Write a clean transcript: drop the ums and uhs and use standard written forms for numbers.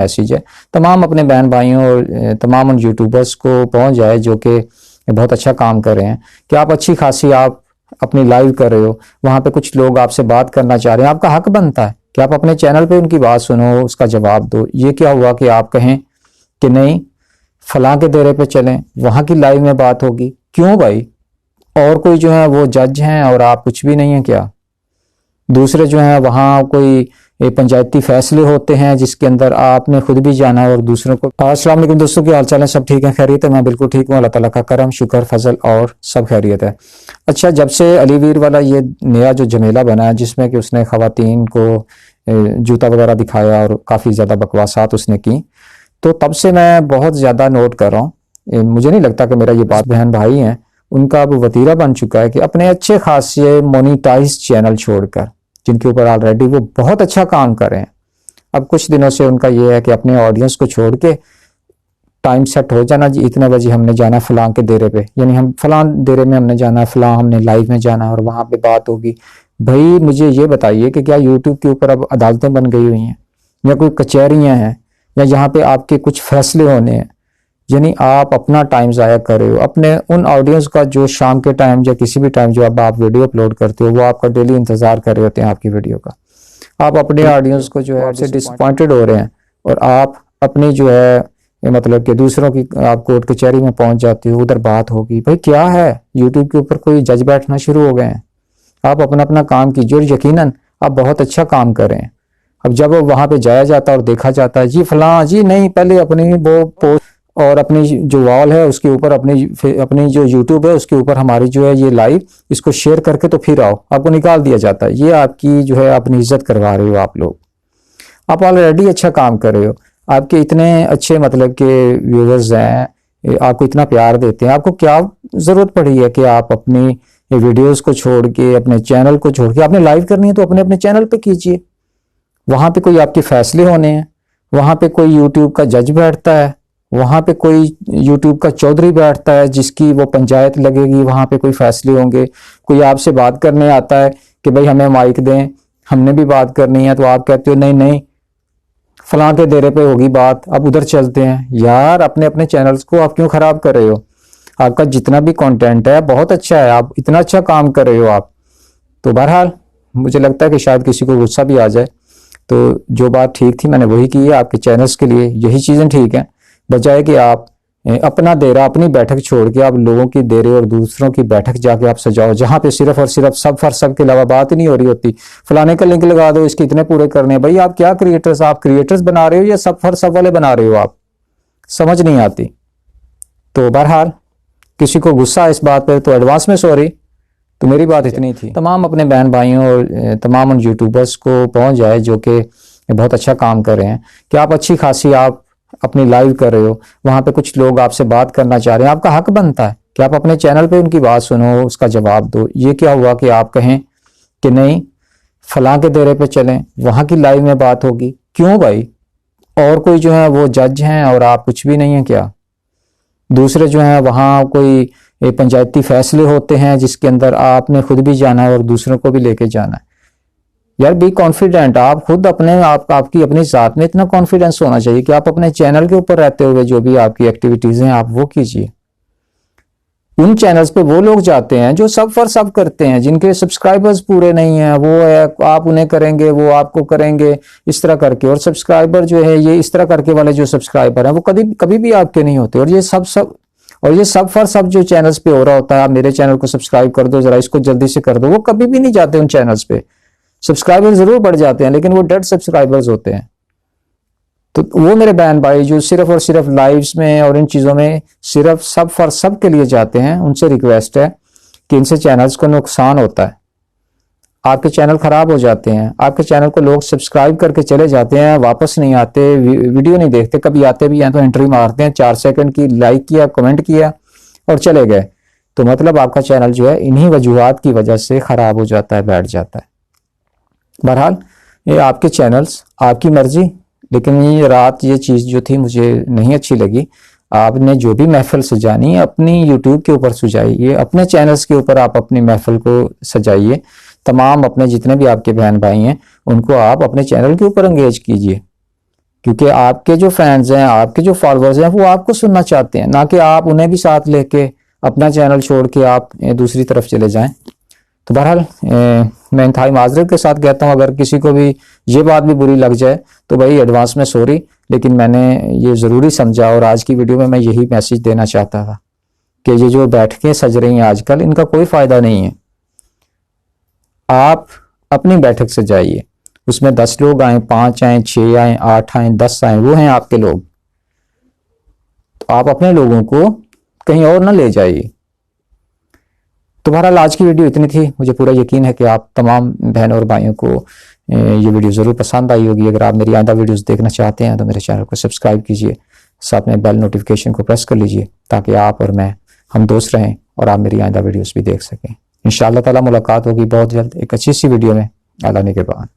Message है तमाम अपने बहन भाइयों और तमाम उन यूट्यूबर्स को पहुंच जाए जो कि बहुत अच्छा काम कर रहे हैं कि आप अच्छी खासी आप अपनी लाइव कर रहे हो, वहां पे कुछ लोग आपसे बात करना चाह रहे हैं, आपका हक बनता है कि आप अपने चैनल पे उनकी बात सुनो, उसका जवाब दो। ये क्या हुआ कि आप कहें कि नहीं फलां के डेरे पे चलें, वहां की लाइव में बात होगी? क्यों भाई? और कोई जो है वो जज हैं और आप कुछ भी नहीं है क्या? दूसरे जो है वहाँ कोई पंचायती फैसले होते हैं जिसके अंदर आपने खुद भी जाना है और दूसरों को। अस्सलाम वालेकुम दोस्तों, की हाल चाल है? सब ठीक है, खैरियत है? मैं बिल्कुल ठीक हूँ, अल्लाह ताला का करम शुक्र फजल और सब खैरियत है। अच्छा, जब से अलीवीर वाला ये नया जो झमेला बना है जिसमें कि उसने खवातीन को जूता वगैरह दिखाया और काफ़ी ज़्यादा बकवासात उसने की, तो तब से मैं बहुत ज़्यादा नोट कर रहा हूँ। मुझे नहीं लगता कि मेरा ये बात बहन भाई हैं उनका अब वतीरा बन चुका है कि अपने अच्छे खासे मोनिटाइज चैनल छोड़कर जिनके ऊपर ऑलरेडी वो बहुत अच्छा काम कर रहे हैं, अब कुछ दिनों से उनका ये है कि अपने ऑडियंस को छोड़ के टाइम सेट हो जाना जी, इतने बजे हमने जाना फलां के डेरे पे, यानी हम फलां डेरे में हमने जाना, फलां हमने लाइव में जाना और वहां पे बात होगी। भाई मुझे ये बताइए कि क्या यूट्यूब के ऊपर अब अदालतें बन गई हुई हैं या कोई कचहरियां हैं या जहाँ पे आपके कुछ फैसले होने हैं? यानी आप अपना टाइम ज़ाया कर रहे हो अपने उन ऑडियंस का जो शाम के टाइम या किसी भी टाइम जो अब आप वीडियो अपलोड करते हो वो आपका डेली इंतजार कर रहे होते हैं आपकी वीडियो का। आप अपने ऑडियंस को जो है आपसे डिसअपॉइंटेड हो रहे हैं और आप अपनी जो है मतलब कि दूसरों की आप कोर्ट कचहरी में पहुंच जाते हो, उधर बात होगी। भाई क्या है, यूट्यूब के ऊपर कोई जज बैठना शुरू हो गए हैं? आप अपना अपना काम कीजिए और यकीनन आप बहुत अच्छा काम कर रहे हैं। अब जब वहां पे जाया जाता है और देखा जाता है जी फलां जी नहीं, पहले अपनी वो पोस्ट और अपनी जो वॉल है उसके ऊपर अपनी जो यूट्यूब है उसके ऊपर हमारी जो है ये लाइव इसको शेयर करके तो फिर आओ, आपको निकाल दिया जाता है। ये आपकी जो है अपनी इज्जत करवा रहे हो आप लोग। आप ऑलरेडी अच्छा काम कर रहे हो, आपके इतने अच्छे मतलब के व्यूवर्स हैं, आपको इतना प्यार देते हैं, आपको क्या जरूरत पड़ी है कि आप अपनी वीडियोस को छोड़ के अपने चैनल को छोड़ के आपने लाइव करनी है तो अपने अपने चैनल पे कीजिए। वहां पे कोई आपके फैसले होने हैं, वहां पे कोई यूट्यूब का जज बैठता है, वहां पे कोई यूट्यूब का चौधरी बैठता है जिसकी वो पंचायत लगेगी, वहां पे कोई फैसले होंगे। कोई आपसे बात करने आता है कि भाई हमें माइक दें, हमने भी बात करनी है, तो आप कहते हो नहीं नहीं फलां के डेरे पे होगी बात, अब उधर चलते हैं। यार अपने अपने चैनल्स को आप क्यों खराब कर रहे हो? आपका जितना भी कंटेंट है बहुत अच्छा है, आप इतना अच्छा काम कर रहे हो आप। तो बहरहाल मुझे लगता है कि शायद किसी को गुस्सा भी आ जाए, तो जो बात ठीक थी मैंने वही की है। आपके चैनल्स के लिए यही चीज़ें ठीक हैं, बजाय कि आप अपना डेरा अपनी बैठक छोड़ के आप लोगों की डेरे और दूसरों की बैठक जाके आप सजाओ जहां पे सिर्फ और सिर्फ सब फर सब के अलावा बात ही नहीं हो रही होती। फलाने का लिंक लगा दो, इसके इतने पूरे करने हैं। भाई आप क्या क्रिएटर्स, आप क्रिएटर्स बना रहे हो या सब फर सब वाले बना रहे हो? आप समझ नहीं आती। तो बहरहाल किसी को गुस्सा है इस बात पर तो एडवांस में सॉरी। तो मेरी बात इतनी थी, तमाम अपने बहन भाइयों और तमाम उन यूट्यूबर्स को पहुंच जाए जो कि बहुत अच्छा काम कर रहे हैं कि आप अच्छी खासी आप अपनी लाइव कर रहे हो, वहां पे कुछ लोग आपसे बात करना चाह रहे हैं, आपका हक बनता है कि आप अपने चैनल पे उनकी बात सुनो, उसका जवाब दो। ये क्या हुआ कि आप कहें कि नहीं फलां के डेरे पे चलें, वहां की लाइव में बात होगी? क्यों भाई? और कोई जो है वो जज हैं और आप कुछ भी नहीं है क्या? दूसरे जो है वहाँ कोई पंचायती फैसले होते हैं जिसके अंदर आपने खुद भी जाना है और दूसरों को भी लेके जाना है। यार बी कॉन्फिडेंट, आप खुद अपने आपकी अपनी जात में इतना कॉन्फिडेंस होना चाहिए कि आप अपने चैनल के ऊपर रहते हुए जो भी आपकी एक्टिविटीज हैं आप वो कीजिए। उन चैनल्स पे वो लोग जाते हैं जो सब फॉर सब करते हैं, जिनके सब्सक्राइबर्स पूरे नहीं हैं, वो है आप उन्हें करेंगे वो आपको करेंगे इस तरह करके, और सब्सक्राइबर जो है ये इस तरह करके वाले जो सब्सक्राइबर हैं वो कभी कभी भी आपके नहीं होते। और ये सब फॉर सब जो चैनल्स पे हो रहा होता है, आप मेरे चैनल को सब्सक्राइब कर दो जरा, इसको जल्दी से कर दो, वो कभी भी नहीं जाते उन चैनल्स पे। सब्सक्राइबर जरूर बढ़ जाते हैं लेकिन वो डेड सब्सक्राइबर्स होते हैं। तो वो मेरे बहन भाई जो सिर्फ और सिर्फ लाइव्स में और इन चीज़ों में सिर्फ सब फॉर सब के लिए जाते हैं, उनसे रिक्वेस्ट है कि इनसे चैनल्स को नुकसान होता है, आपके चैनल खराब हो जाते हैं, आपके चैनल को लोग सब्सक्राइब करके चले जाते हैं, वापस नहीं आते, वीडियो नहीं देखते, कभी आते भी हैं तो एंट्री मारते हैं 4 सेकंड की, लाइक किया कमेंट किया और चले गए। तो मतलब आपका चैनल जो है इन्हीं वजूहात की वजह से खराब हो जाता है, बैठ जाता है। बहरहाल ये आपके चैनल्स, आपकी मर्जी, लेकिन ये रात ये चीज़ जो थी मुझे नहीं अच्छी लगी। आपने जो भी महफिल सजानी है अपनी यूट्यूब के ऊपर सजाइए, अपने चैनल्स के ऊपर आप अपनी महफिल को सजाइए। तमाम अपने जितने भी आपके बहन भाई हैं उनको आप अपने चैनल के ऊपर एंगेज कीजिए। क्योंकि आपके जो फैंस हैं, आपके जो फॉलोअर्स हैं, वो आपको सुनना चाहते हैं, ना कि आप उन्हें भी साथ लेके अपना चैनल छोड़ के आप दूसरी तरफ चले जाएं। तो बहरहाल मैं इंतहाई माजरत के साथ कहता हूँ, अगर किसी को भी ये बात भी बुरी लग जाए तो भाई एडवांस में सॉरी, लेकिन मैंने ये ज़रूरी समझा और आज की वीडियो में मैं यही मैसेज देना चाहता था कि ये जो बैठकें सज रही हैं आजकल, इनका कोई फ़ायदा नहीं है। आप अपनी बैठक से जाइए, उसमें 10 लोग आए, 5 आए, 6 आए, 8 आए, 10 आए, वो हैं आपके लोग। तो आप अपने लोगों को कहीं और ना ले जाइए। तो बहरहाल आज की वीडियो इतनी थी। मुझे पूरा यकीन है कि आप तमाम बहनों और भाइयों को ये वीडियो ज़रूर पसंद आई होगी। अगर आप मेरी आइंदा वीडियोस देखना चाहते हैं तो मेरे चैनल को सब्सक्राइब कीजिए, साथ में बेल नोटिफिकेशन को प्रेस कर लीजिए, ताकि आप और मैं हम दोस्त रहें और आप मेरी आइंदा वीडियोस भी देख सकें। इंशाअल्लाह ताला मुलाकात होगी बहुत जल्द एक अच्छी सी वीडियो में। अल्लाह ने के बाद।